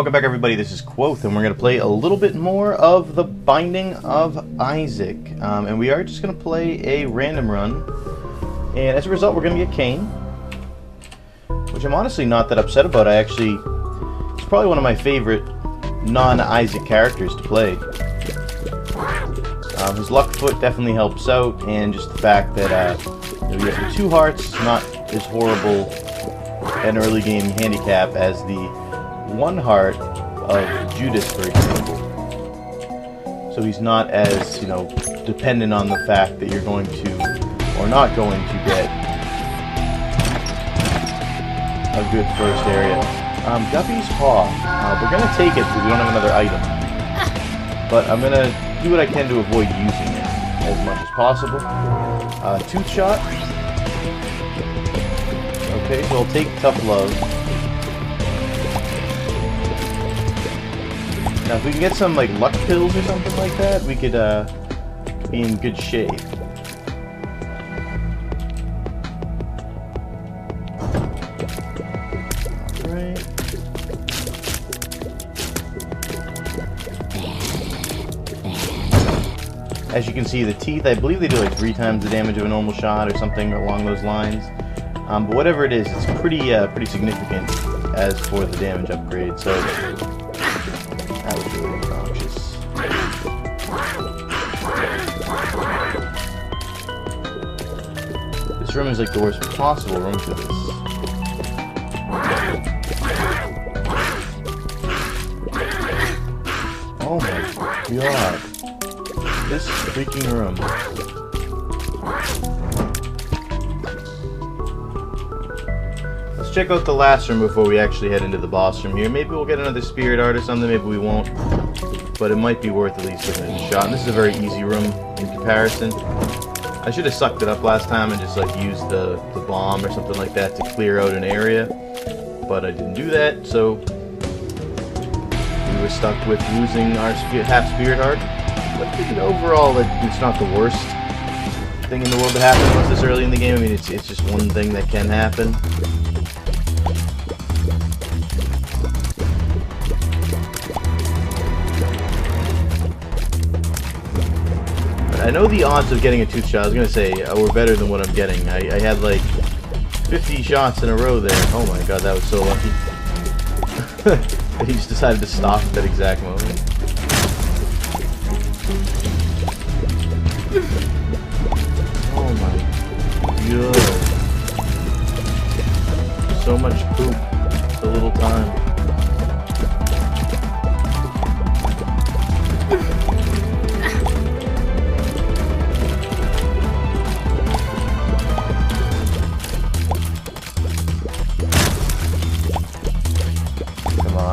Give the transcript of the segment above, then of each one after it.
welcome back everybody, this is Quoth, and we're going to play a little bit more of The Binding of Isaac. And we are just going to play a random run, and as a result we're going to get Cain, which I'm honestly not that upset about. It's probably one of my favorite non-Isaac characters to play. His luck foot definitely helps out, and just the fact that you have the 2 hearts, not as horrible an early game handicap as the 1 heart of Judas, for example. So he's not as, dependent on the fact that you're going to, or not going to get a good first area. Guppy's Paw. We're going to take it because we don't have another item. But I'm going to do what I can to avoid using it as much as possible. Tooth Shot. Okay, so I'll take Tough Love. Now, if we can get some, luck pills or something like that, we could, be in good shape. Alright. As you can see, the teeth, I believe they do, 3 times the damage of a normal shot or something along those lines. But whatever it is, it's pretty significant as for the damage upgrade, so... That was really obnoxious. This room is the worst possible room for this. Oh my god. This freaking room. Let's check out the last room before we actually head into the boss room here. Maybe we'll get another spirit art or something, maybe we won't. But it might be worth at least giving it a shot. And this is a very easy room in comparison. I should have sucked it up last time and just used the bomb or something like that to clear out an area. But I didn't do that, so we were stuck with losing our half spirit heart. But I think overall it's not the worst thing in the world that happened this early in the game. I mean, it's just one thing that can happen. I know the odds of getting a tooth shot, I was going to say, were better than what I'm getting. I had 50 shots in a row there. Oh my god, that was so lucky. He just decided to stop at that exact moment. Oh my god. So much poop. So little time.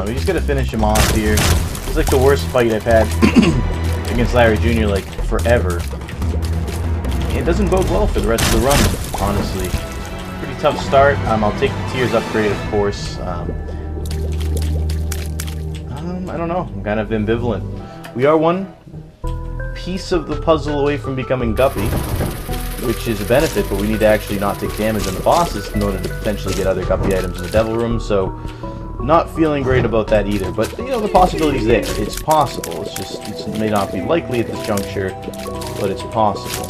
We just gotta finish him off here. It's the worst fight I've had against Larry Jr. Forever. It doesn't bode well for the rest of the run, honestly. Pretty tough start. I'll take the Tears upgrade, of course. I don't know. I'm kind of ambivalent. We are one piece of the puzzle away from becoming Guppy, which is a benefit, but we need to actually not take damage on the bosses in order to potentially get other Guppy items in the Devil Room, so... Not feeling great about that either, but the possibility's there. It's possible. It may not be likely at this juncture, but it's possible.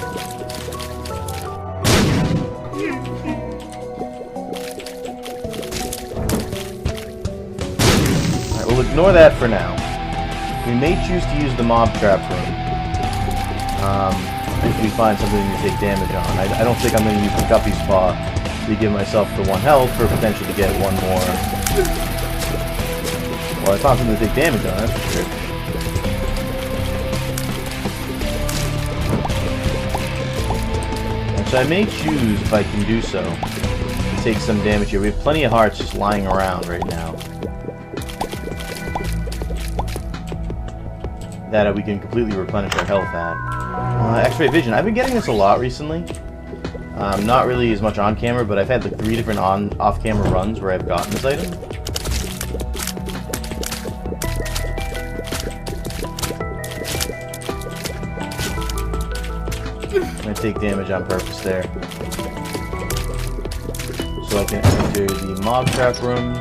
Alright, we'll ignore that for now. We may choose to use the mob trap room. If we find something to take damage on. I don't think I'm going to use the Guppy's Paw to give myself the 1 health for potential to get 1 more. Well, I found something to take damage on, that's for sure. And so I may choose, if I can do so, to take some damage here. We have plenty of hearts just lying around right now. That we can completely replenish our health at. X-ray vision. I've been getting this a lot recently. Not really as much on camera, but I've had 3 different off-camera runs where I've gotten this item. I'm going to take damage on purpose there. So I can enter the mob trap room.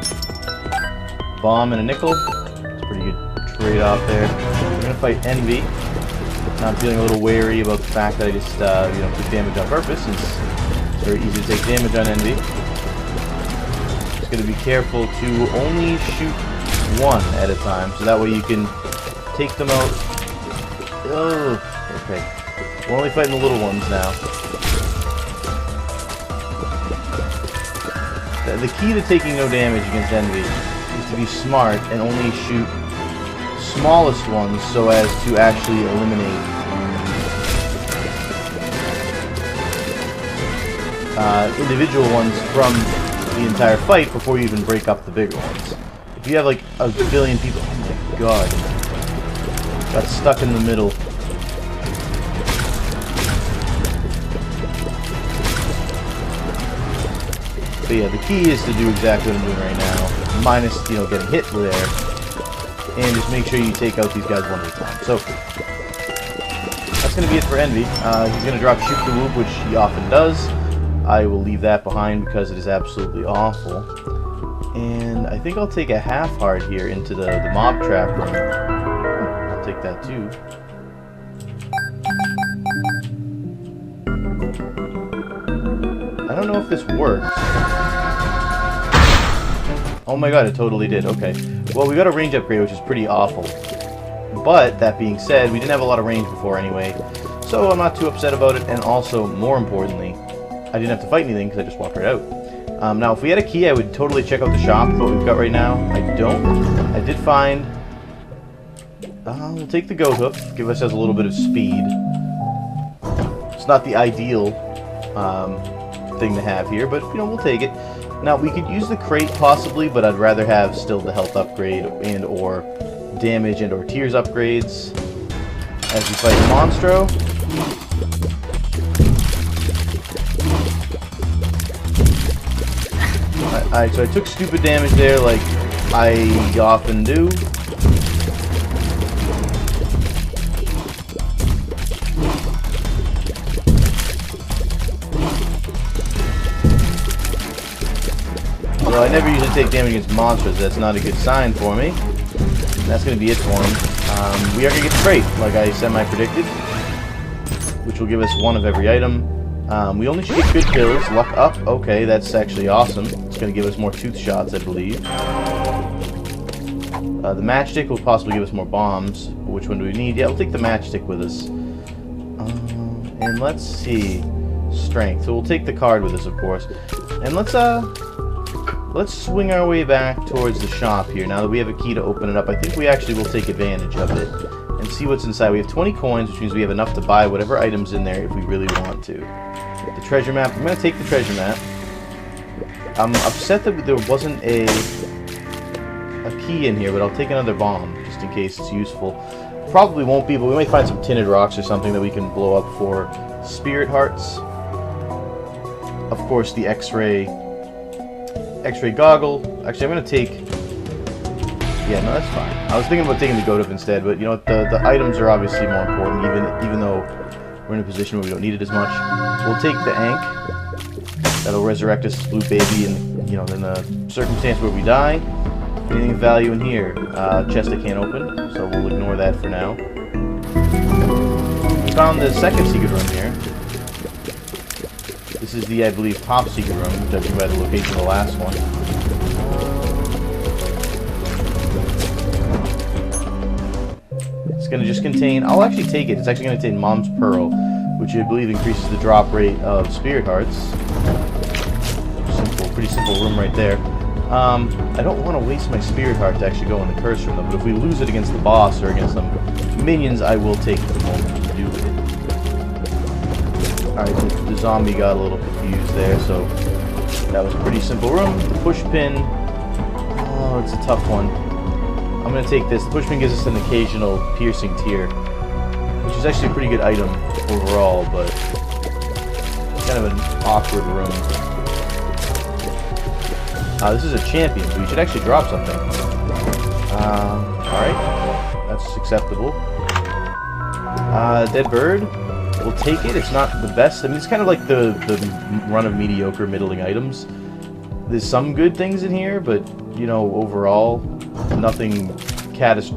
Bomb and a nickel. right off there. We're gonna fight Envy. Now I'm feeling a little wary about the fact that I just, you know, took damage on purpose, since it's very easy to take damage on Envy. Just gonna be careful to only shoot one at a time, so that way you can take them out. Oh, okay. We're only fighting the little ones now. The key to taking no damage against Envy is to be smart and only shoot smallest ones so as to actually eliminate individual ones from the entire fight before you even break up the bigger ones. If you have like a billion people, oh my god, got stuck in the middle. But yeah, the key is to do exactly what I'm doing right now, minus, you know, getting hit there, and just make sure you take out these guys one at a time. So that's going to be it for Envy. He's going to drop Shoot the Whoop, which he often does. I will leave that behind because it is absolutely awful. And I think I'll take a half heart here into the mob trap room. I'll take that too. I don't know if this works. Oh my god, it totally did. Okay. Well, we got a range upgrade, which is pretty awful. But, that being said, we didn't have a lot of range before anyway, so I'm not too upset about it, and also, more importantly, I didn't have to fight anything because I just walked right out. Now, if we had a key, I would totally check out the shop, but what we've got right now, I don't. I did find... we'll take the goat hoof, give ourselves a little bit of speed. It's not the ideal thing to have here, but, you know, we'll take it. Now, we could use the crate possibly, but I'd rather have still the health upgrade and or damage and or tears upgrades as we fight Monstro. Alright, so I took stupid damage there like I often do. Well, I never usually take damage against monsters. That's not a good sign for me. And that's going to be it for him. We are going to get the crate, like I semi-predicted, which will give us one of every item. We only should get good kills. Luck up. Okay, that's actually awesome. It's going to give us more tooth shots, I believe. The matchstick will possibly give us more bombs. Which one do we need? Yeah, we'll take the matchstick with us. And let's see. Strength. So we'll take the card with us, of course. And let's swing our way back towards the shop here. Now that we have a key to open it up, I think we actually will take advantage of it and see what's inside. We have 20 coins, which means we have enough to buy whatever items in there if we really want to. The treasure map. I'm going to take the treasure map. I'm upset that there wasn't a key in here, but I'll take another bomb just in case it's useful. Probably won't be, but we might find some tinted rocks or something that we can blow up for spirit hearts. Of course, the X-ray goggle. Actually, I'm going to take... Yeah, no, that's fine. I was thinking about taking the goat up instead, but you know what? The items are obviously more important, even though we're in a position where we don't need it as much. We'll take the Ankh. That'll resurrect us as Blue Baby in, you know, in the circumstance where we die. Anything of value in here? Chest I can't open, so we'll ignore that for now. We found the second secret room here. This is the, I believe, top secret room, judging by the location of the last one. It's going to just contain... I'll actually take it. It's actually going to contain Mom's Pearl, which I believe increases the drop rate of spirit hearts. Simple, pretty simple room right there. I don't want to waste my spirit heart to actually go in the curse room, though, but if we lose it against the boss or against some minions, I will take the moment to do it. Alright, the zombie got a little confused there, so that was a pretty simple room. The push pin, oh, it's a tough one. I'm going to take this. The push pin gives us an occasional piercing tear, which is actually a pretty good item overall, but it's kind of an awkward room. This is a champion, so we should actually drop something. Alright, that's acceptable. Dead bird. We'll take it. It's not the best. I mean, it's kind of like the run of mediocre, middling items. There's some good things in here, but, you know, overall, nothing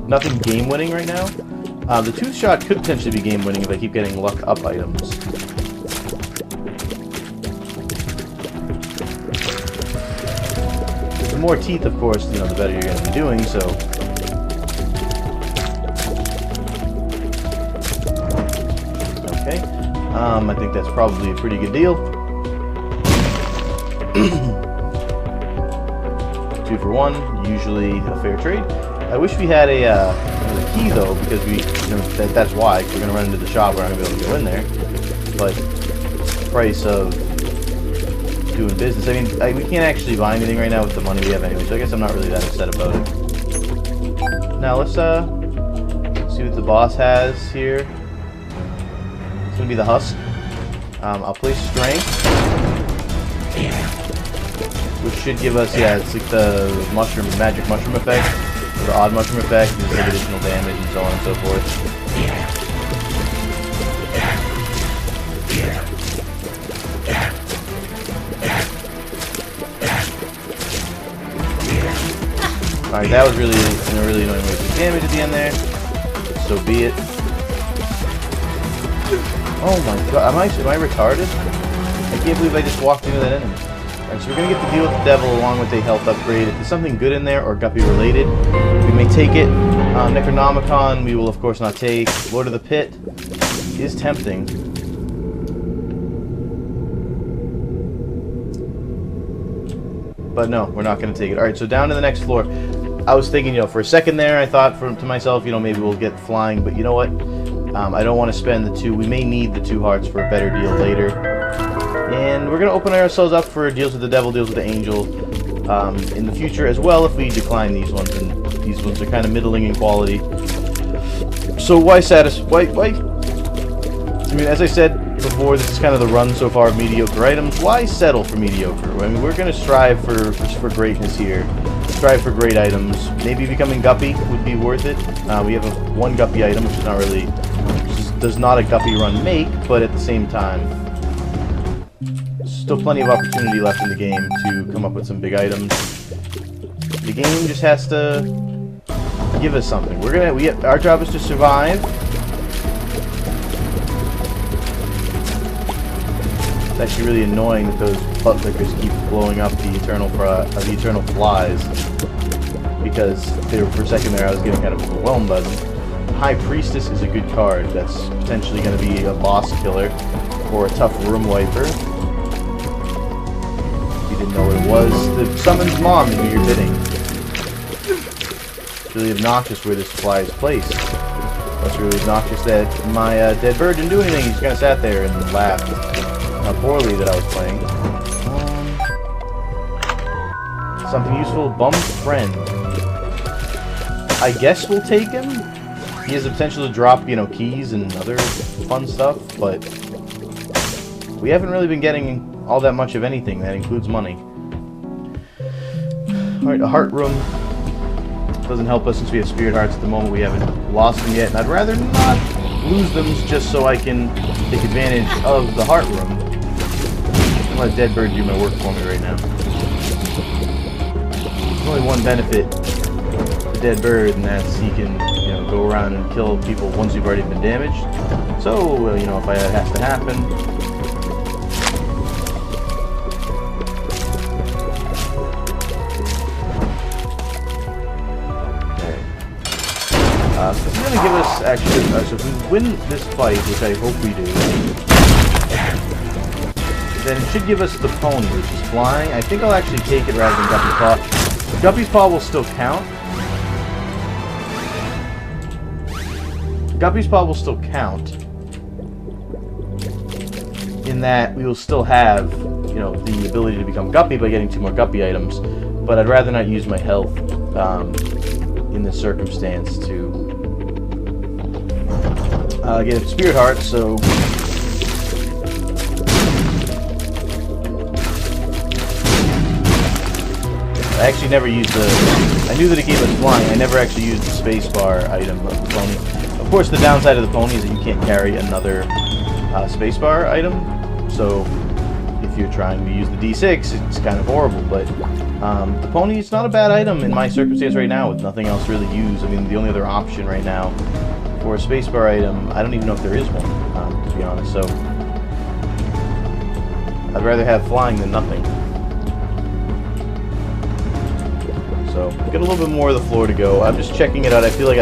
nothing game-winning right now. The tooth shot could potentially be game-winning if I keep getting luck-up items. The more teeth, of course, you know, the better you're going to be doing, so... Okay. I think that's probably a pretty good deal. 2 for 1, usually a fair trade. I wish we had a key, though, because we, you know, that's why, because we're going to run into the shop, we're not going to be able to go in there. But the price of doing business, I mean, we can't actually buy anything right now with the money we have anyway, so I guess I'm not really that upset about it. Now, let's see what the boss has here. It's going to be the husk. I'll play strength, which should give us, yeah, it's like the magic mushroom effect, or the odd mushroom effect, and like additional damage and so on and so forth. Alright, that was really a really annoying way to do damage at the end there. So be it. Oh my god, am I retarded? I can't believe I just walked into that enemy. Alright, so we're gonna get to deal with the devil along with a health upgrade. If there's something good in there or guppy related, we may take it. Necronomicon we will of course not take. Lord of the Pit is tempting. But no, we're not gonna take it. Alright, so down to the next floor. I was thinking, you know, for a second there, I thought to myself, you know, maybe we'll get flying, but you know what? I don't want to spend the 2. We may need the 2 hearts for a better deal later. And we're going to open ourselves up for deals with the devil, deals with the angel in the future as well if we decline these ones. And these ones are kind of middling in quality. So why satisfy? Why? I mean, as I said before, this is kind of the run so far of mediocre items. Why settle for mediocre? I mean, we're going to strive for greatness here. Strive for great items. Maybe becoming guppy would be worth it. We have one guppy item, which is not really, does not a guppy run make, but at the same time, still plenty of opportunity left in the game to come up with some big items. The game just has to give us something. Our job is to survive. It's actually really annoying that those butt lickers keep blowing up the eternal flies, because for a second there I was getting kind of overwhelmed by them. High Priestess is a good card. That's potentially going to be a boss killer or a tough room wiper. If you didn't know what it was, the summon's mom to do your bidding. It's really obnoxious where this fly is placed. It's really obnoxious that my dead bird didn't do anything. He just kind of sat there and laughed. Poorly that I was playing. Something useful. Bummed friend. I guess we'll take him. He has the potential to drop, you know, keys and other fun stuff, but we haven't really been getting all that much of anything that includes money. Alright, a heart room. Doesn't help us since we have spirit hearts at the moment. We haven't lost them yet, and I'd rather not lose them just so I can take advantage of the heart room. I'm gonna let Dead Bird do my work for me right now. There's only one benefit to Dead Bird, and that's he can, you know, go around and kill people once you've already been damaged. So, you know, if that has to happen. So it's going to give us, actually, so if we win this fight, which I hope we do, then it should give us the pony, which is flying. I think I'll actually take it rather than Guppy's Paw. Guppy's Paw will still count. Guppy's Paw will still count. In that we will still have, you know, the ability to become Guppy by getting 2 more Guppy items. But I'd rather not use my health in this circumstance to get a Spirit Heart, so... I actually never used the... I knew that it gave us flying. I never actually used the spacebar item of the pony. Of course, the downside of the pony is that you can't carry another spacebar item. So, if you're trying to use the D6, it's kind of horrible. But The pony is not a bad item in my circumstance right now with nothing else really used. I mean, the only other option right now for a spacebar item, I don't even know if there is one, to be honest, so I'd rather have flying than nothing. So, get a little bit more of the floor to go. I'm just checking it out. I feel like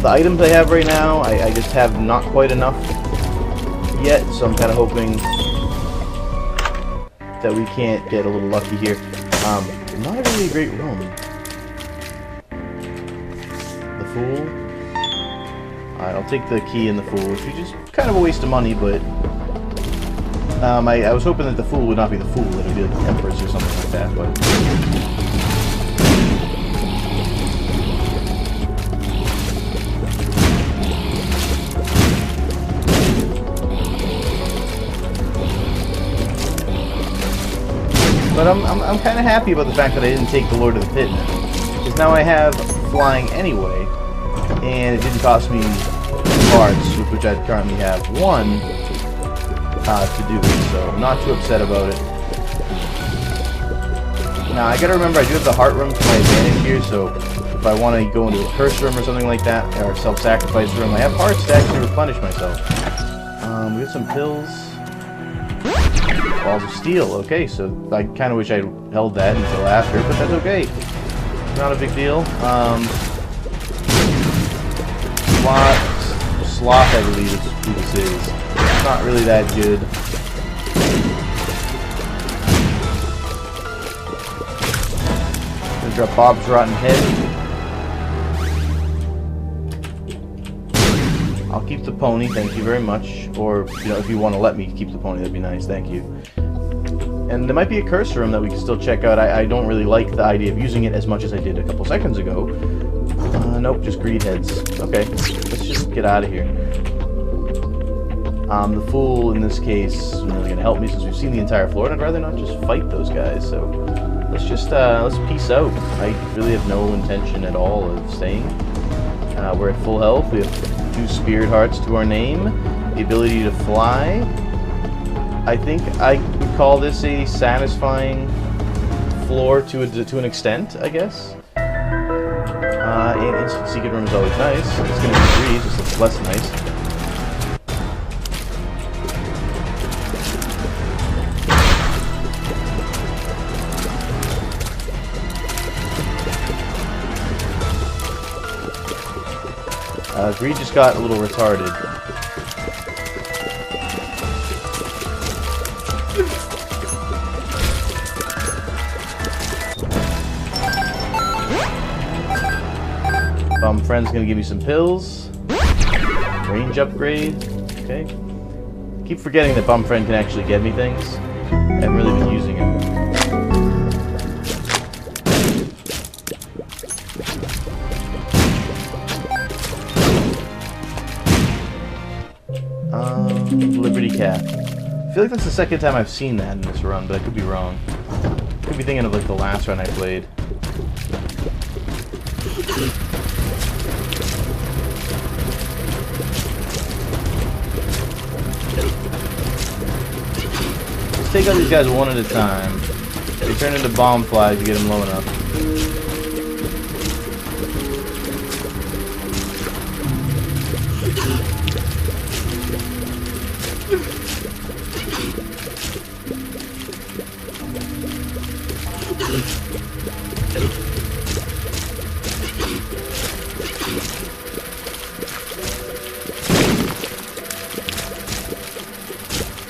the items I have right now, I just have not quite enough yet, so I'm kind of hoping that we can't get a little lucky here. Not really a great room. The Fool. Alright, I'll take the key and the Fool, which is just kind of a waste of money, but I was hoping that the Fool would not be the Fool, that it would be like the Empress or something like that, but I'm kind of happy about the fact that I didn't take the Lord of the Pit now. Because now I have flying anyway, and it didn't cost me parts, which I currently have one to do it, so I'm not too upset about it. Now, I gotta remember I do have the heart room to my advantage here, so if I want to go into a curse room or something like that, or self-sacrifice room, I have hearts to actually replenish myself. We have some pills. Balls of Steel. Okay, so I kind of wish I held that until after, but that's okay. Not a big deal. Sloth, I believe is who this is. It's not really that good. Gonna drop Bob's Rotten Head. I'll keep the pony, thank you very much. Or, you know, if you want to let me keep the pony, that'd be nice, thank you. And there might be a curse room that we can still check out. I don't really like the idea of using it as much as I did a couple seconds ago. Nope, just greed heads. Okay, let's just get out of here. The Fool, in this case, isn't really going to help me since we've seen the entire floor, and I'd rather not just fight those guys, so let's just, let's peace out. I really have no intention at all of staying. We're at full health. We have 2 spirit hearts to our name. The ability to fly. I think I would call this a satisfying floor to an extent, I guess. And instant secret room is always nice. It's going to be 3, just looks less nice. Greed just got a little retarded. Bum Friend's gonna give me some pills. Range upgrade. Okay. Keep forgetting that Bum Friend can actually get me things. I haven't really been using it. Liberty Cap. I feel like that's the second time I've seen that in this run, but I could be wrong. Could be thinking of like the last run I played. Let's take out these guys one at a time. They turn into bomb flies to get them low enough.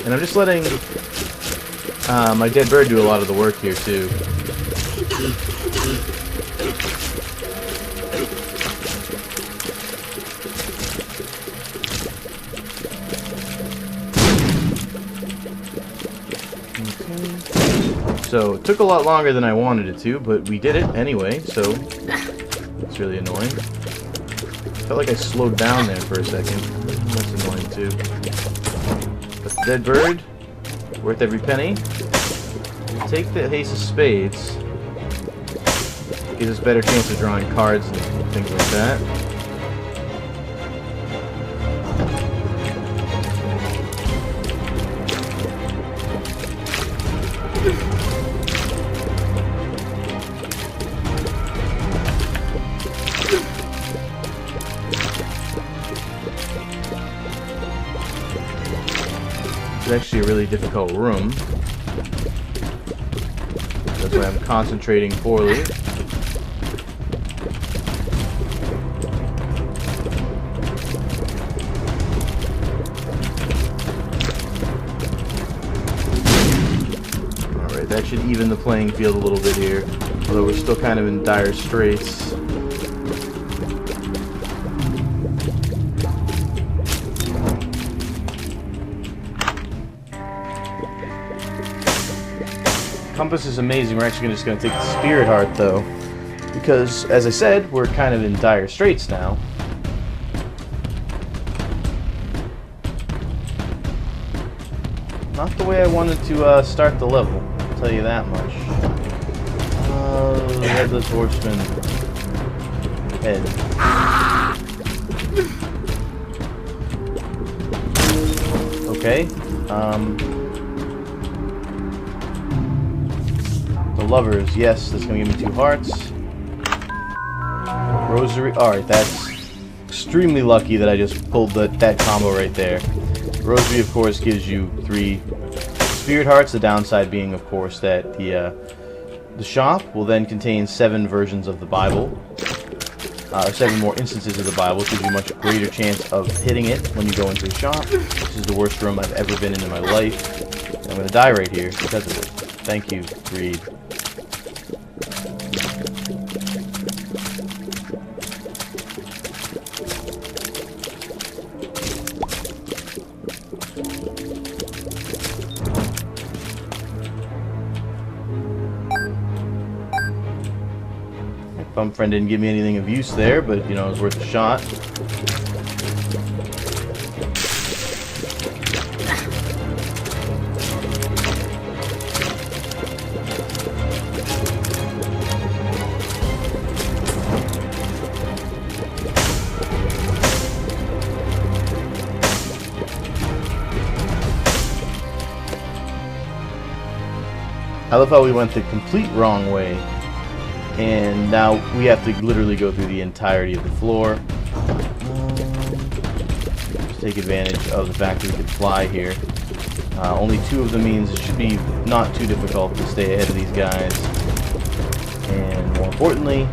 And I'm just letting my dead bird do a lot of the work here too. Okay. So it took a lot longer than I wanted it to, but we did it anyway, so it's really annoying. Felt like I slowed down there for a second. That's annoying too. But the dead bird, worth every penny. We'll take the Ace of Spades. Gives us a better chance of drawing cards and things like that. is actually a really difficult room. That's why I'm concentrating poorly. Alright, that should even the playing field a little bit here. Although we're still kind of in dire straits. Compass is amazing. We're actually just going to take the Spirit Heart, though. Because, as I said, we're kind of in dire straits now. Not the way I wanted to start the level, I'll tell you that much. Headless Horseman. Head. Okay. The Lovers. Yes, that's going to give me 2 hearts. Rosary. Alright, that's extremely lucky that I just pulled that combo right there. Rosary, of course, gives you 3 Spirit Hearts. The downside being, of course, that the shop will then contain 7 versions of the Bible. 7 more instances of the Bible, which gives you a much greater chance of hitting it when you go into the shop. This is the worst room I've ever been in my life. And I'm going to die right here because of it. Thank you, Greed. Bum Friend didn't give me anything of use there, but, you know, it was worth a shot. I love how we went the complete wrong way. And now we have to literally go through the entirety of the floor. Just take advantage of the fact that we can fly here. Only 2 of them means it should be not too difficult to stay ahead of these guys. And more importantly,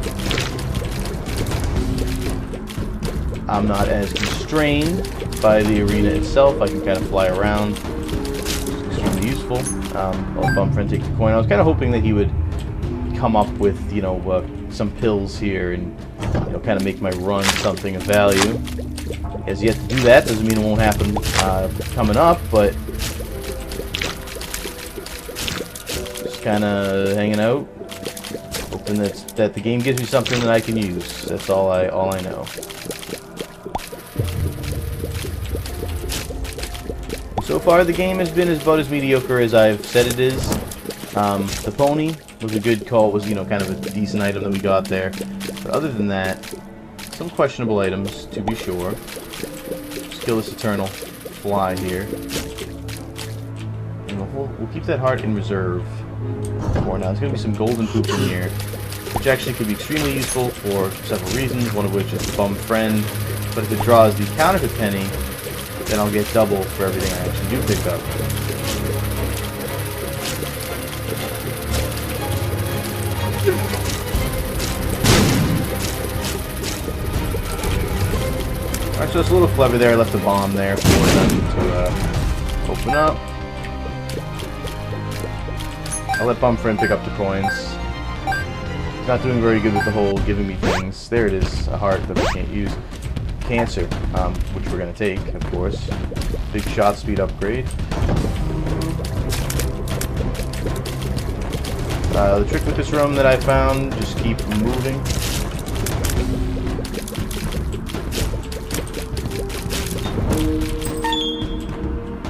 I'm not as constrained by the arena itself. I can kind of fly around. It's extremely useful. I'll Bum Friend take the coin. I was kind of hoping that he would come up with, you know, some pills here and, you know, kind of make my run something of value. He has yet to do that. Doesn't mean it won't happen coming up, but just kind of hanging out, hoping that the game gives me something that I can use. That's all I know. So far, the game has been about as mediocre as I've said it is. The pony was a good call, was, you know, kind of a decent item that we got there. But other than that, some questionable items, to be sure. Skillless Eternal fly here. And we'll keep that heart in reserve for now. There's going to be some golden poop in here, which actually could be extremely useful for several reasons, one of which is the Bum Friend. But if it draws the counterfeit penny, then I'll get double for everything I actually do pick up. Alright, so it's a little clever there. I left a bomb there for them to open up. I'll let Bum Friend pick up the coins. He's not doing very good with the whole giving me things. There it is, a heart that we can't use. Cancer, which we're going to take, of course. Big shot speed upgrade. The trick with this room that I found, just keep moving.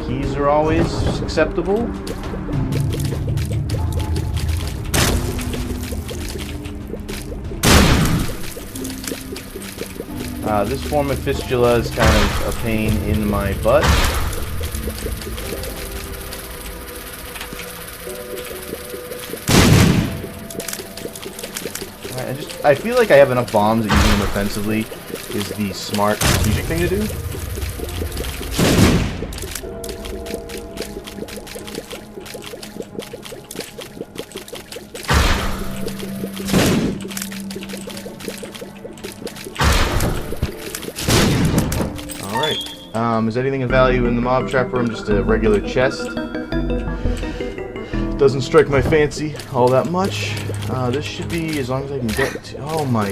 Keys are always acceptable. This form of fistula is kind of a pain in my butt. I feel like I have enough bombs that using them offensively is the smart, strategic thing to do. Is anything of value in the mob trap room? Just a regular chest. Doesn't strike my fancy all that much. This should be, as long as I can get to... Oh my...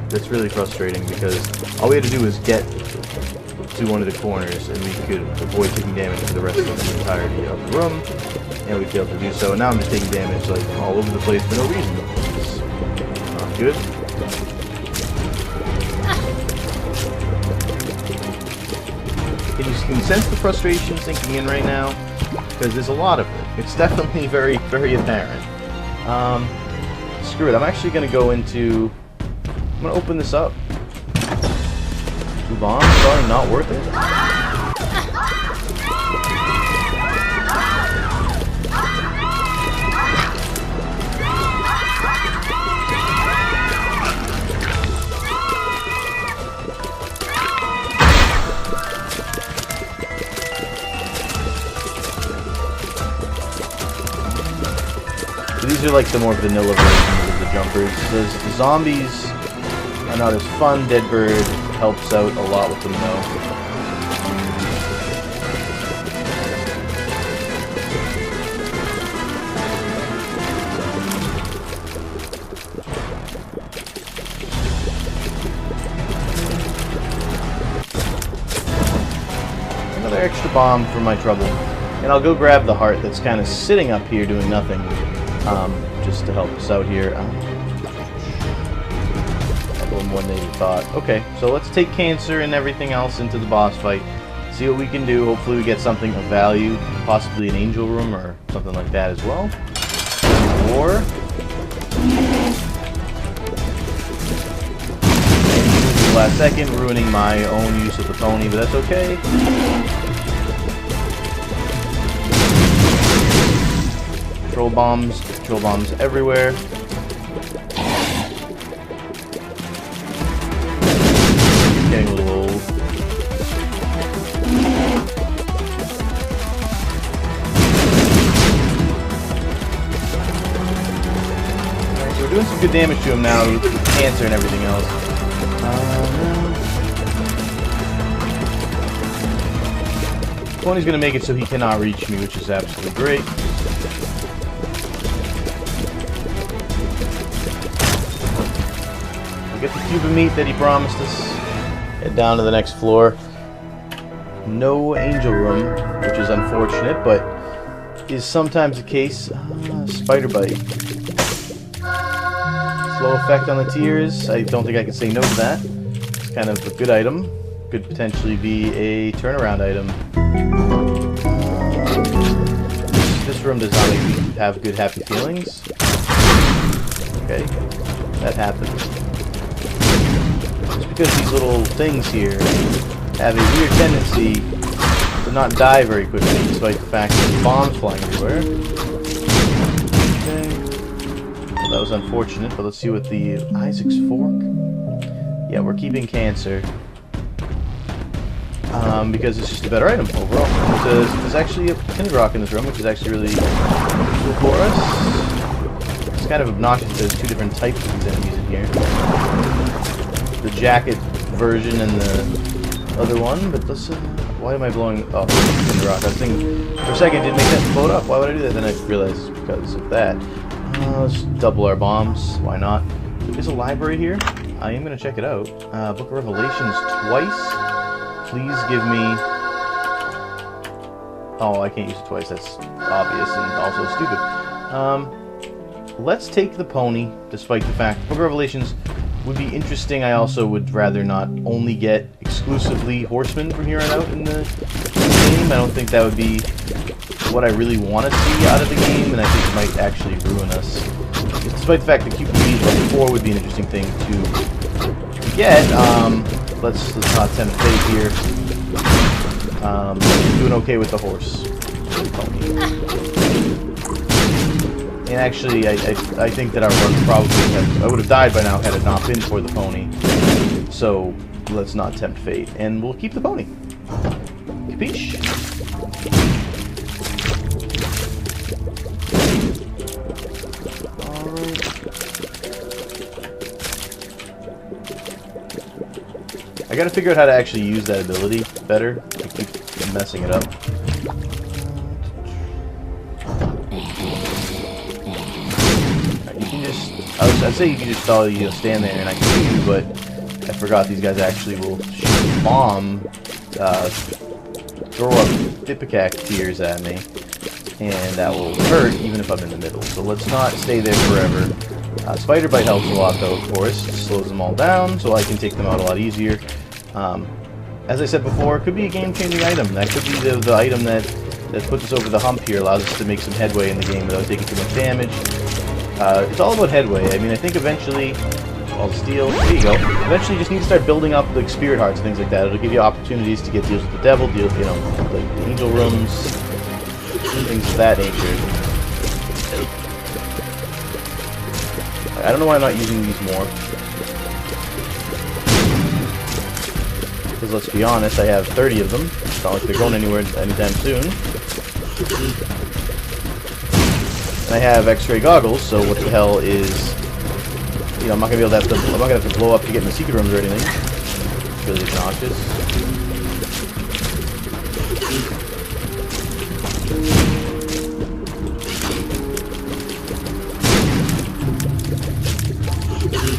That's really frustrating because all we had to do was get to one of the corners and we could avoid taking damage for the rest of the entirety of the room. And we'd be able to do so. And now I'm just taking damage like all over the place for no reason. It's not good. You can sense the frustration sinking in right now because there's a lot of it. It's definitely very, very apparent. Screw it. I'm actually going to go into... I'm going to open this up. 2 bombs? Sorry, not worth it. So these are like the more vanilla versions of the jumpers. The zombies are not as fun. Deadbird helps out a lot with them though. Another extra bomb for my trouble. And I'll go grab the heart that's kind of sitting up here doing nothing. Just to help us out here. A little more than you thought. Okay, so let's take cancer and everything else into the boss fight. See what we can do. Hopefully we get something of value. Possibly an angel room or something like that as well. Or... last second, ruining my own use of the pony, but that's okay. Troll bombs everywhere. Getting a little old. Alright, so we're doing some good damage to him now with cancer and everything else. Pony's gonna make it so he cannot reach me, which is absolutely great. Get the cube of meat that he promised us. Head down to the next floor. No angel room, which is unfortunate, but is sometimes the case. Spider bite. Slow effect on the tears. I don't think I can say no to that. It's kind of a good item. Could potentially be a turnaround item. This room does not make me have good happy feelings. Okay, that happened. Just because these little things here have a weird tendency to not die very quickly, despite the fact that there's bombs flying everywhere. Okay. Well, that was unfortunate, but let's see what the... Isaac's fork? Yeah, we're keeping cancer. Because it's just a better item overall. There's actually a pin rock in this room, which is actually really cool for us. It's kind of obnoxious. There's 2 different types of these enemies in here. The jacket version and the other one, but let's... why am I blowing up pin rock? I was thinking for a second it didn't make sense to blow it up. Why would I do that? Then I realized it's because of that. Let's double our bombs. Why not? There's a library here. I am going to check it out. Book of Revelations twice. Please give me... Oh, I can't use it twice. That's obvious and also stupid. Let's take the pony, despite the fact Book of Revelations would be interesting. I also would rather not only get exclusively horsemen from here on out in the game. I don't think that would be what I really want to see out of the game, and I think it might actually ruin us. Despite the fact that Cupid level 4 would be an interesting thing to get. Let's not tempt fate here. Doing okay with the horse. And actually, I think that our run probably I would have died by now had it not been for the pony. So let's not tempt fate, and we'll keep the pony. Capiche? I gotta figure out how to actually use that ability better. I keep messing it up. You can just... I'd say you can just stand there and I can shoot you, but I forgot these guys actually will shoot a bomb, throw up Ipecac tears at me, and that will hurt even if I'm in the middle. So let's not stay there forever. Spider Bite helps a lot though, of course. It slows them all down, so I can take them out a lot easier. As I said before, it could be a game-changing item. That could be the item that puts us over the hump here, allows us to make some headway in the game without taking too much damage. It's all about headway. I mean, I think eventually... I'll steal. There you go. Eventually, you just need to start building up like spirit hearts and things like that. It'll give you opportunities to get deals with the devil, deals, you know, like the angel rooms, things of that nature. I don't know why I'm not using these more. Because let's be honest, I have 30 of them. It's not like they're going anywhere anytime soon. And I have X-ray goggles, so what the hell is... You know, I'm not gonna have to blow up to get in the secret rooms or anything. It's really obnoxious.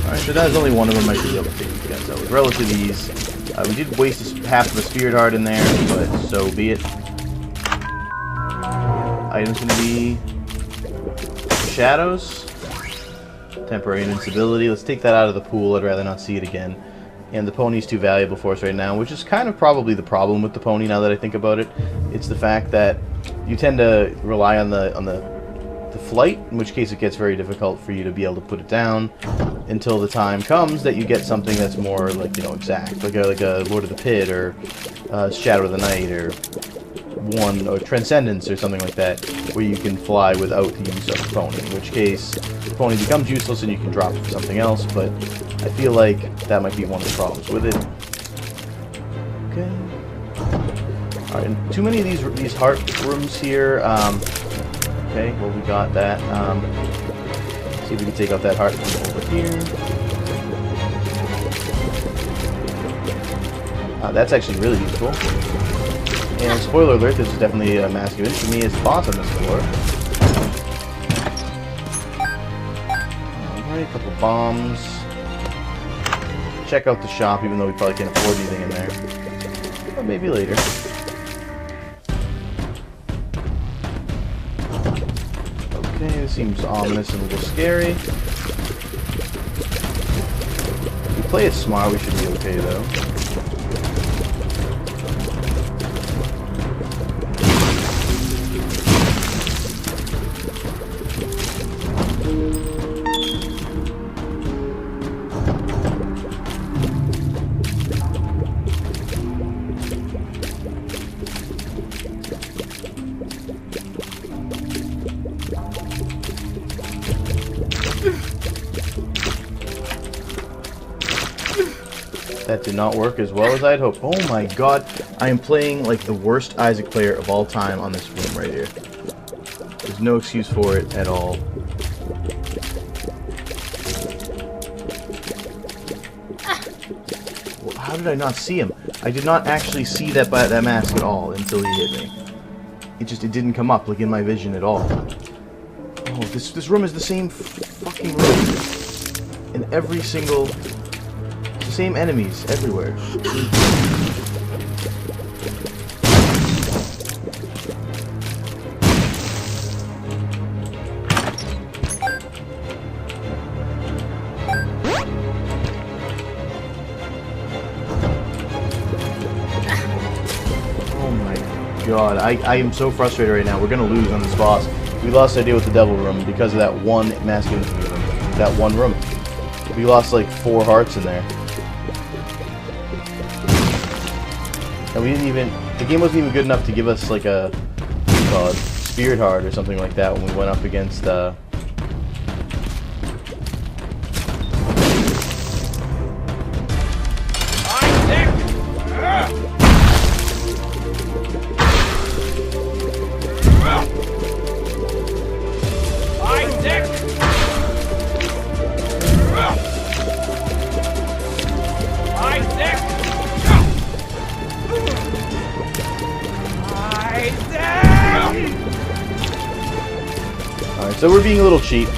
Alright, so that is only one of them. I should be able to take these guys out with relative ease. We did waste half of the spirit heart in there, but so be it. Item's gonna be shadows. Temporary invincibility. Let's take that out of the pool. I'd rather not see it again. And the pony's too valuable for us right now, which is kind of probably the problem with the pony now that I think about it. It's the fact that you tend to rely on the flight, in which case it gets very difficult for you to be able to put it down until the time comes that you get something that's more like, you know, exact, like a Lord of the Pit or Shadow of the Night or Transcendence or something like that, where you can fly without the use of the pony, in which case the pony becomes useless and you can drop it for something else, but I feel like that might be one of the problems with it. Okay. Alright, and too many of these heart rooms here. Okay, well we got that. See if we can take out that heart room over here. That's actually really useful. And spoiler alert, this is definitely a massive infamy as the boss on this floor. Alright, a couple bombs. Check out the shop, even though we probably can't afford anything in there. Or maybe later. Okay, this seems ominous and a little scary. If we play it smart, we should be okay though. That did not work as well as I'd hoped. Oh my god, I am playing like the worst Isaac player of all time on this room right here. There's no excuse for it at all. Well, how did I not see him? I did not actually see that mask at all until he hit me. It didn't come up like in my vision at all. Oh, this room is the same fucking room in every single. Same enemies everywhere. Oh my god, I am so frustrated right now. We're gonna lose on this boss. We lost our deal with the devil room because of that one masculine room. That one room. We lost like 4 hearts in there. And we didn't even, the game wasn't even good enough to give us like a, what do you call it, spirit heart or something like that when we went up against, Alright, so we're being a little cheap.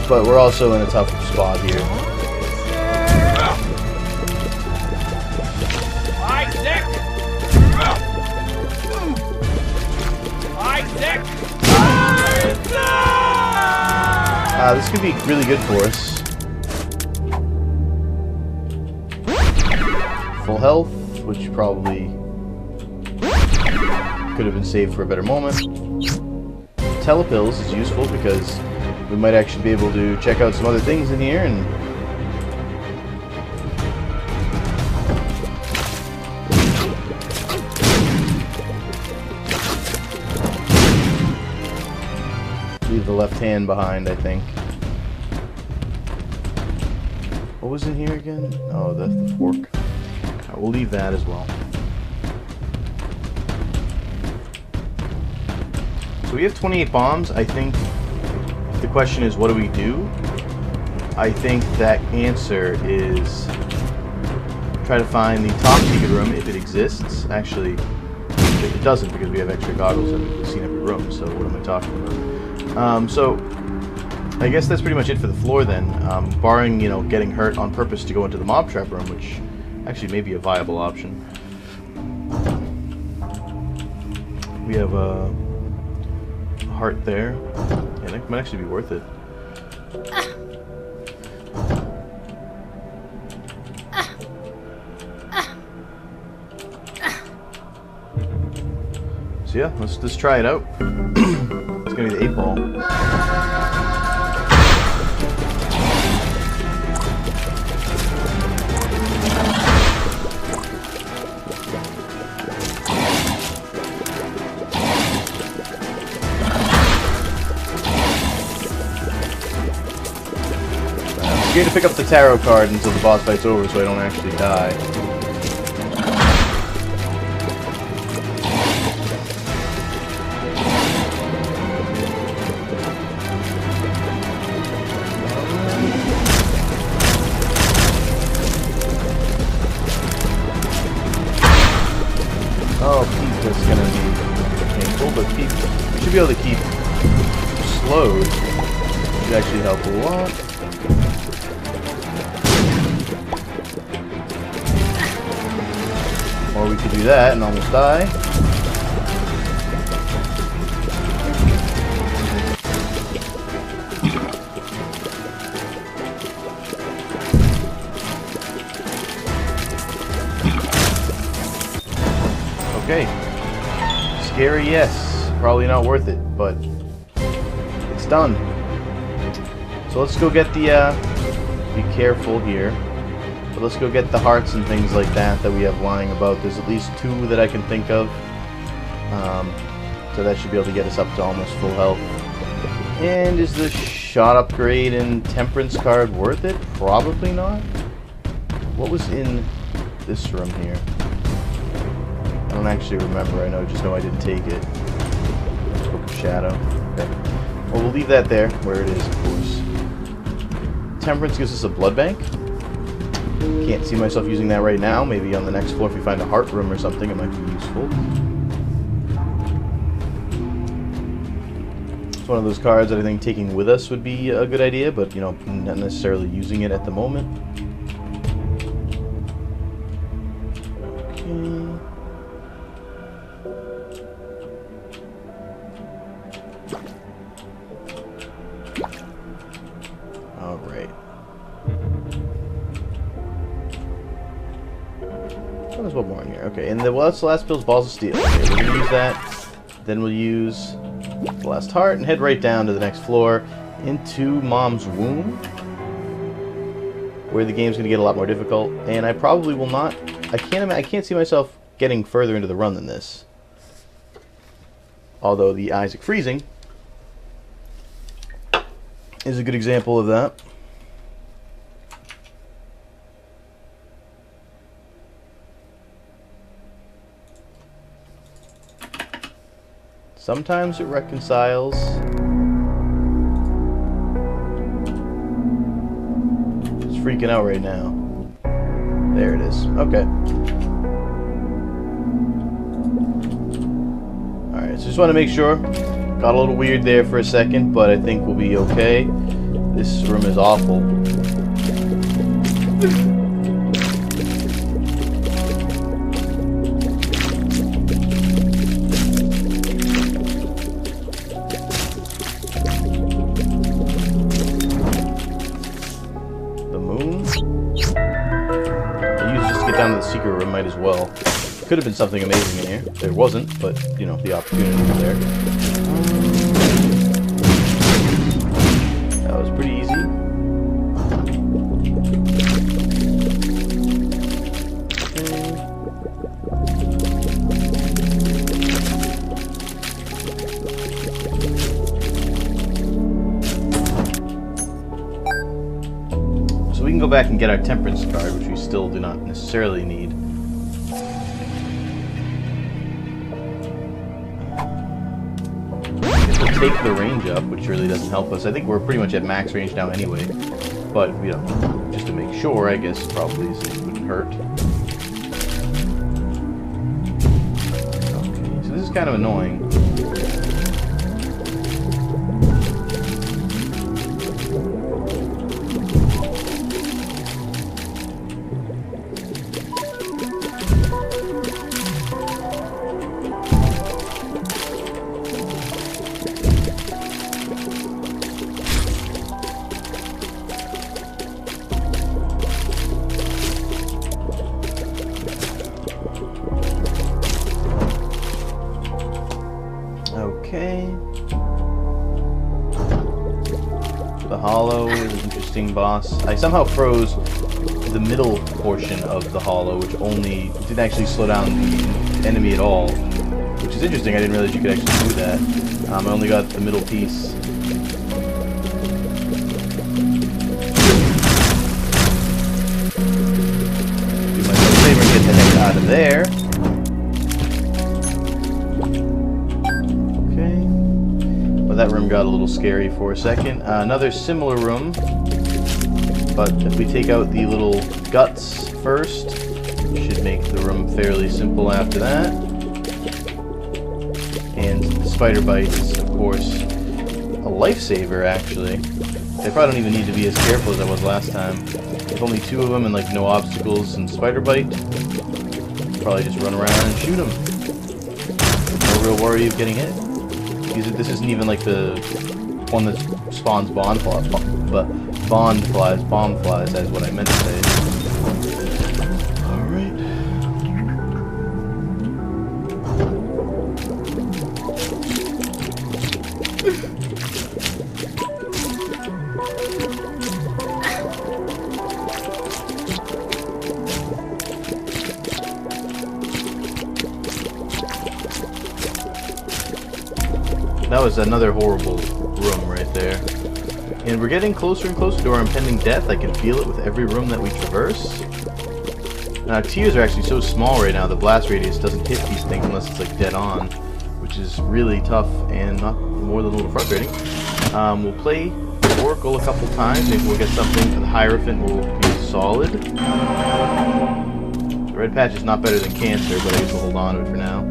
But we're also in a tough spot here. This could be really good for us. Full health, which probably could have been saved for a better moment. Telepills is useful because we might actually be able to check out some other things in here and leave the left hand behind, I think. What was in here again? Oh, that's the fork. Right, we'll leave that as well. So we have 28 bombs. I think the question is, what do we do? I think that answer is try to find the top secret room if it exists. Actually, it doesn't because we have extra goggles and we've seen every room, so what am I talking about? So I guess that's pretty much it for the floor then, barring, you know, getting hurt on purpose to go into the mob trap room, which actually may be a viable option. We have a heart there. Yeah, that might actually be worth it. So yeah, let's try it out. It's gonna be the 8-ball. I'm going to pick up the tarot card until the boss fight's over so I don't actually die. Oh, Peep is going to be painful, but Peep, we should be able to keep slowed. Should actually help a lot. Or we could do that and almost die. Okay. Scary, yes. Probably not worth it, but it's done. So let's go get the, be careful here. But let's go get the hearts and things like that we have lying about. There's at least 2 that I can think of. So that should be able to get us up to almost full health. And is the shot upgrade and temperance card worth it? Probably not. What was in this room here? I don't actually remember. Just know I didn't take it. Book of Shadow. Okay. Well, we'll leave that there, where it is, of course. Temperance gives us a blood bank. Can't see myself using that right now. Maybe on the next floor if we find a heart room or something, it might be useful. It's one of those cards that I think taking with us would be a good idea, but, you know, not necessarily using it at the moment. Okay. Alright. Oh, there's one more in here. Okay, and that's the last bill's Balls of Steel. Okay, we're gonna use that. Then we'll use the last heart and head right down to the next floor into Mom's Womb, where the game's gonna get a lot more difficult. And I probably will not. I can't see myself getting further into the run than this. Although the Isaac freezing is a good example of that. Sometimes it reconciles. It's freaking out right now. There it is. Okay. So just want to make sure. Got a little weird there for a second, but I think we'll be okay. This room is awful. Down to the secret room, might as well. Could have been something amazing in here. There wasn't, but, you know, the opportunity was there. That was pretty easy. So we can go back and get our temperance card, which we still do not necessarily need. We'll take the range up, which really doesn't help us. I think we're pretty much at max range now anyway. But, you know, just to make sure, I guess probably it wouldn't hurt. Okay, so this is kind of annoying. Okay. The Hollow is an interesting boss. I somehow froze the middle portion of the Hollow, which didn't actually slow down the enemy at all. Which is interesting, I didn't realize you could actually do that. I only got the middle piece. Do myself a favor and get the heck out of there. That room got a little scary for a second. Another similar room, but if we take out the little guts first, should make the room fairly simple after that. And the spider bite is, of course, a lifesaver, actually. I probably don't even need to be as careful as I was last time. With only 2 of them and like no obstacles and spider bite, probably just run around and shoot them. No real worry of getting hit. This isn't even like the one that spawns bomb flies, that's what I meant to say. Alright. That was another horrible room right there. And we're getting closer and closer to our impending death. I can feel it with every room that we traverse. Now, tiers are actually so small right now, the blast radius doesn't hit these things unless it's like dead on, which is really tough and not more than a little frustrating. We'll play Oracle a couple times. Maybe we'll get something. The Hierophant will be solid. The red patch is not better than Cancer, but I guess we'll hold on to it for now.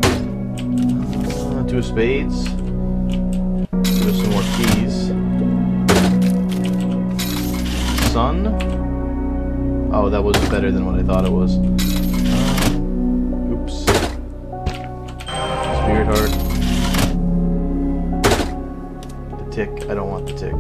2 of Spades. There's some more keys. Sun. Oh, that was better than what I thought it was. Oops. Spirit Heart. The tick. I don't want the tick.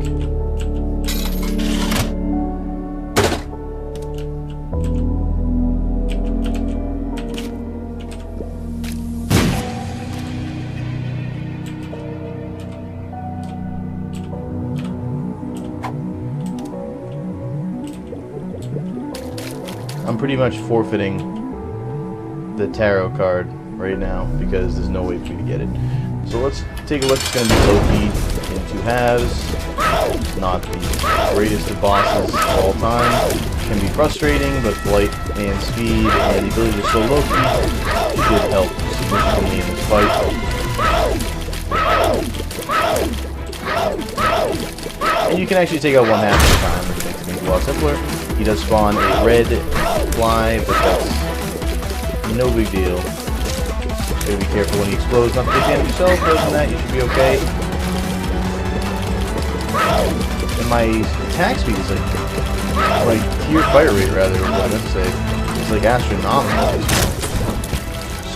I'm pretty much forfeiting the tarot card right now because there's no way for me to get it. So let's take a look. It's going to be Loki in 2 halves. It's not the greatest of bosses of all time. It can be frustrating, but flight and speed and the ability to slow Loki should help significantly in this fight. And you can actually take out 1 half at a time, which makes things a lot simpler. He does spawn a red fly, but that's no big deal. Gotta be careful when he explodes, not to get damage yourself. Other than that, you should be okay. And my attack speed is like, my tier fire rate rather, is what I meant to say. It's like astronomical.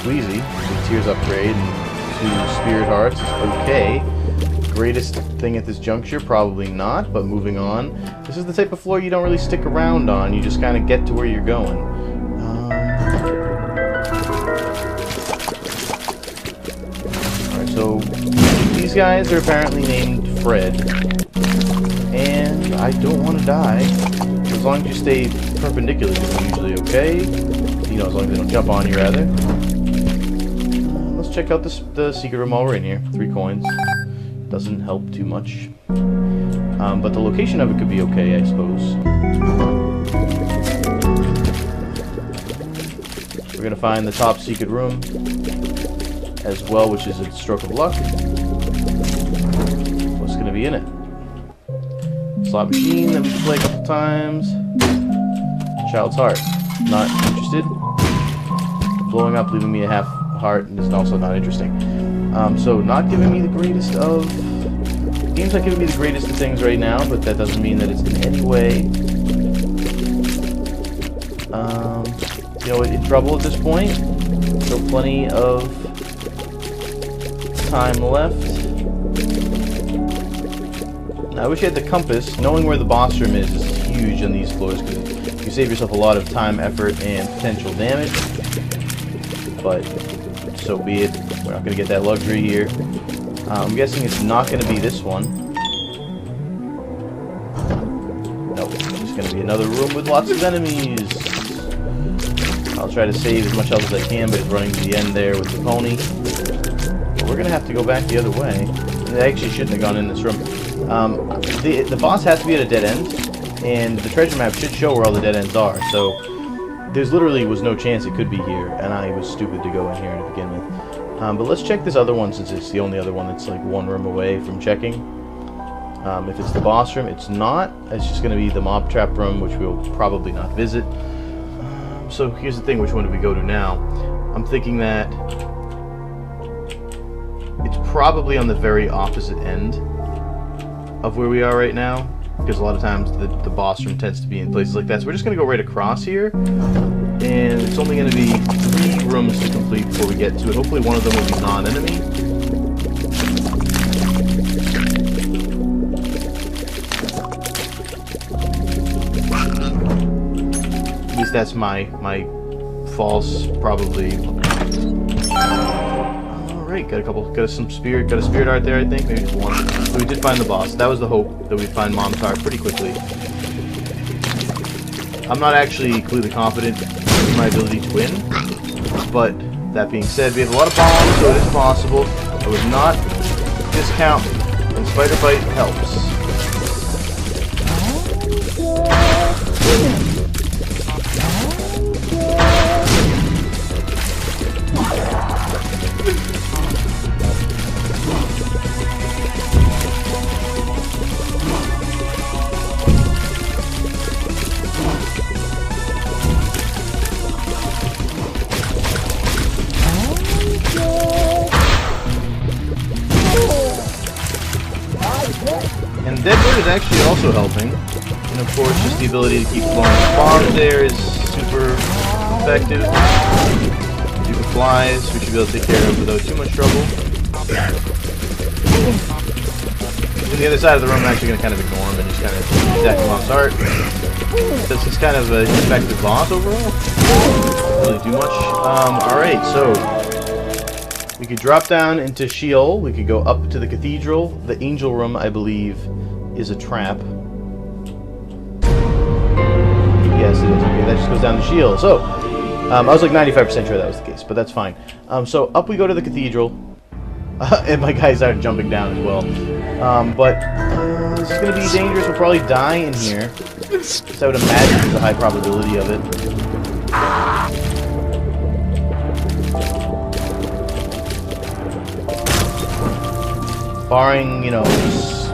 Squeezy, big tears upgrade, and 2 spirit hearts is okay. Greatest thing at this juncture, probably not, but moving on. This is the type of floor you don't really stick around on, you just kind of get to where you're going. Alright, so these guys are apparently named Fred, and I don't want to die. As long as you stay perpendicular, you're usually okay. You know, as long as they don't jump on you, rather. Let's check out the secret room while we're in here. 3 coins. Doesn't help too much. But the location of it could be okay, I suppose. We're gonna find the top secret room as well, which is a stroke of luck. What's gonna be in it? Slot machine that we can play a couple times. Child's heart. Not interested. Blowing up, leaving me a half heart, and is also not interesting. So not giving me the greatest of... Game's not giving me the greatest of things right now, but that doesn't mean that it's in any way... you know, in trouble at this point. Still plenty of time left. I wish I had the compass. Knowing where the boss room is huge on these floors, because you save yourself a lot of time, effort, and potential damage. But so be it. We're not going to get that luxury here. I'm guessing it's not going to be this one. Nope. It's just going to be another room with lots of enemies. I'll try to save as much health as I can, but it's running to the end there with the pony. But we're going to have to go back the other way. I actually shouldn't have gone in this room. The boss has to be at a dead end, and the treasure map should show where all the dead ends are. So there's literally was no chance it could be here, and I was stupid to go in here to begin with. But let's check this other one, since it's the only other one that's like 1 room away from checking. If it's the boss room, it's not. It's just going to be the mob trap room, which we'll probably not visit. So here's the thing, which one do we go to now? I'm thinking that it's probably on the very opposite end of where we are right now, because a lot of times the boss room tends to be in places like that. So we're just going to go right across here, and it's only going to be 3 rooms to complete before we get to it. Hopefully one of them will be non-enemy. At least that's my false, probably. Alright, got a spirit art there, I think, maybe just 1. So we did find the boss. That was the hope, that we'd find Mom's heart pretty quickly. I'm not actually completely confident in my ability to win, but that being said, we have a lot of bombs, so it is possible. I would not discount, and Spider Bite helps. And Deadwood is actually also helping. And of course, just the ability to keep blowing bombs there is super effective. Super flies, we should be able to take care of without too much trouble. On the other side of the room, I'm actually going to kind of ignore him and just kind of attack Mom's heart. This is kind of an effective boss overall. Doesn't really do much. Alright, so we could drop down into Sheol. We could go up to the Cathedral. The Angel Room, I believe, is a trap. Yes, it is. Okay, that just goes down to Sheol. So, I was like 95% sure that was the case, but that's fine. So, up we go to the Cathedral. And my guys are jumping down as well. This is going to be dangerous. We'll probably die in here. So I would imagine there's a high probability of it. Barring, you know,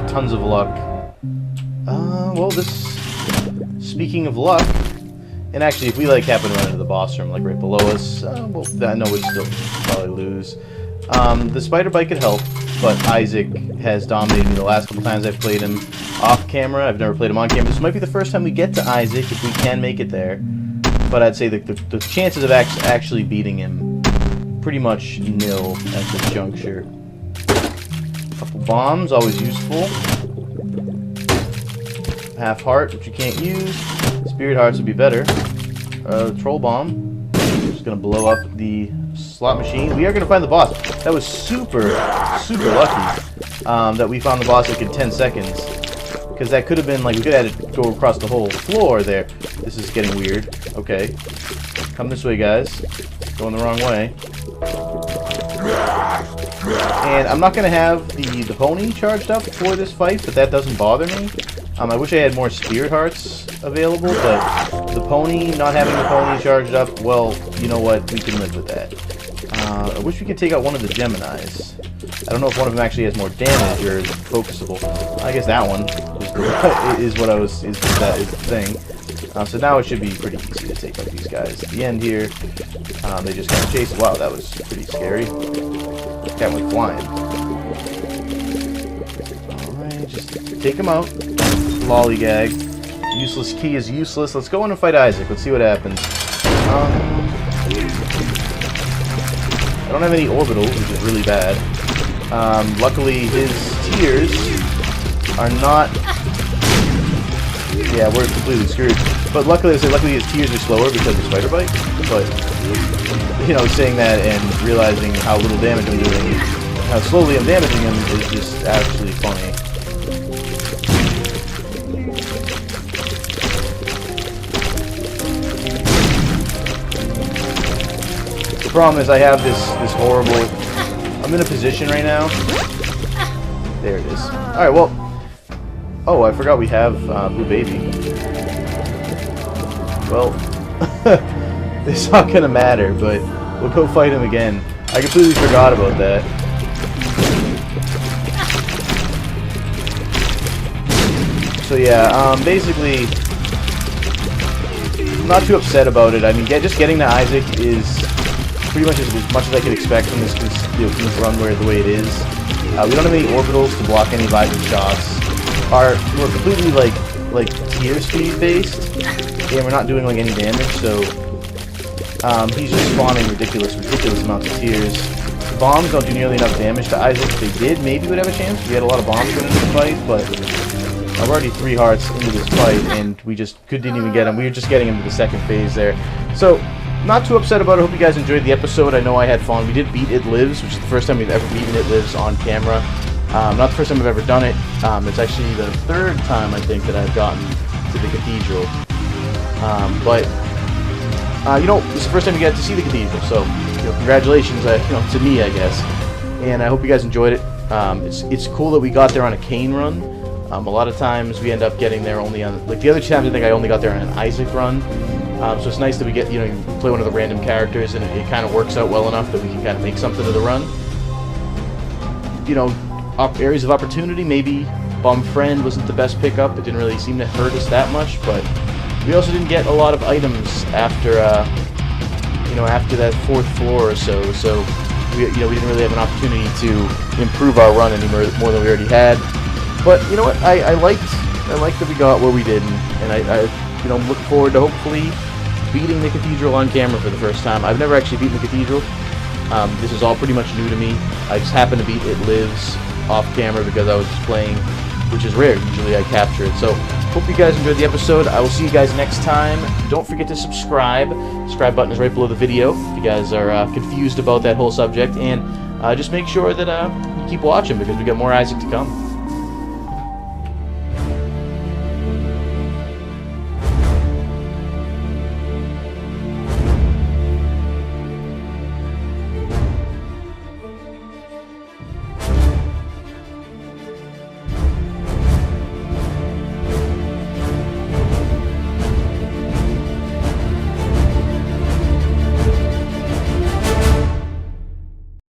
tons of luck. Well, speaking of luck, And actually, if we like happen to run into the boss room like right below us, well, I know we'd still probably lose. The spider bite could help, but Isaac has dominated me the last couple times I've played him off camera. I've never played him on camera. This might be the first time we get to Isaac if we can make it there. But I'd say the chances of actually beating him pretty much nil at this juncture. Couple bombs, always useful. Half heart, which you can't use. Spirit hearts would be better. Troll bomb. Just gonna blow up the slot machine. We are gonna find the boss. That was super lucky that we found the boss like in 10 seconds. Because that could have been like we could have had to go across the whole floor there. This is getting weird. Okay, come this way, guys. Going the wrong way. And I'm not gonna have the pony charged up for this fight, but that doesn't bother me. I wish I had more spirit hearts available, but the pony, not having the pony charged up, well, you know what, we can live with that. I wish we could take out one of the Geminis. I don't know if one of them actually has more damage or is focusable. I guess that one is the thing. So now it should be pretty easy to take out these guys. At the end here, they just kind of chase. Wow, that was pretty scary. Cat went flying. Alright, just take him out. Lollygag. Useless key is useless. Let's go in and fight Isaac. Let's see what happens. I don't have any orbitals, which is really bad. Luckily, his tears are not... Yeah, we're completely screwed. But luckily his tears are slower because of spider bite. But, you know, saying that and realizing how little damage I'm doing, how slowly I'm damaging him is just actually funny. The problem is I have this horrible... I'm in a position right now. There it is. Alright, well... Oh, I forgot we have Blue Baby. Well, it's not gonna matter, but we'll go fight him again. I completely forgot about that. So yeah, basically, I'm not too upset about it. I mean, just getting to Isaac is pretty much as much as I could expect from this, from this run the way it is. We don't have any orbitals to block any of Isaac's shots. We're completely like tier speed based, and we're not doing like any damage. So he's just spawning ridiculous amounts of tears. The bombs don't do nearly enough damage to Isaac. If they did, maybe we'd have a chance. We had a lot of bombs going into the fight, but I'm already 3 hearts into this fight, and we just couldn't even get him. We were just getting into the second phase there. So, not too upset about it. I hope you guys enjoyed the episode. I know I had fun. We did beat It Lives, which is the first time we've ever beaten It Lives on camera. Not the first time I've ever done it. It's actually the 3rd time, I think, that I've gotten to the Cathedral. You know, it's the first time you got to see the Cathedral, so, you know, congratulations, you know, to me, I guess. And I hope you guys enjoyed it. It's cool that we got there on a Cain run. A lot of times we end up getting there only on, like the other 2 times I think I only got there on an Isaac run. So it's nice that we get, you know, you play one of the random characters and it kind of works out well enough that we can kind of make something of the run. You know, areas of opportunity, maybe Bum Friend wasn't the best pickup. It didn't really seem to hurt us that much, but we also didn't get a lot of items after, you know, after that 4th floor or so. So, we didn't really have an opportunity to improve our run any more than we already had. But you know what? I liked that we got where we did, and I you know, look forward to hopefully beating the Cathedral on camera for the first time. I've never actually beaten the Cathedral. This is all pretty much new to me. I just happened to beat It Lives off camera because I was just playing, which is rare. Usually I capture it. So hope you guys enjoyed the episode. I will see you guys next time. Don't forget to subscribe. Subscribe button is right below the video if you guys are confused about that whole subject. And just make sure that you keep watching because we got more Isaac to come.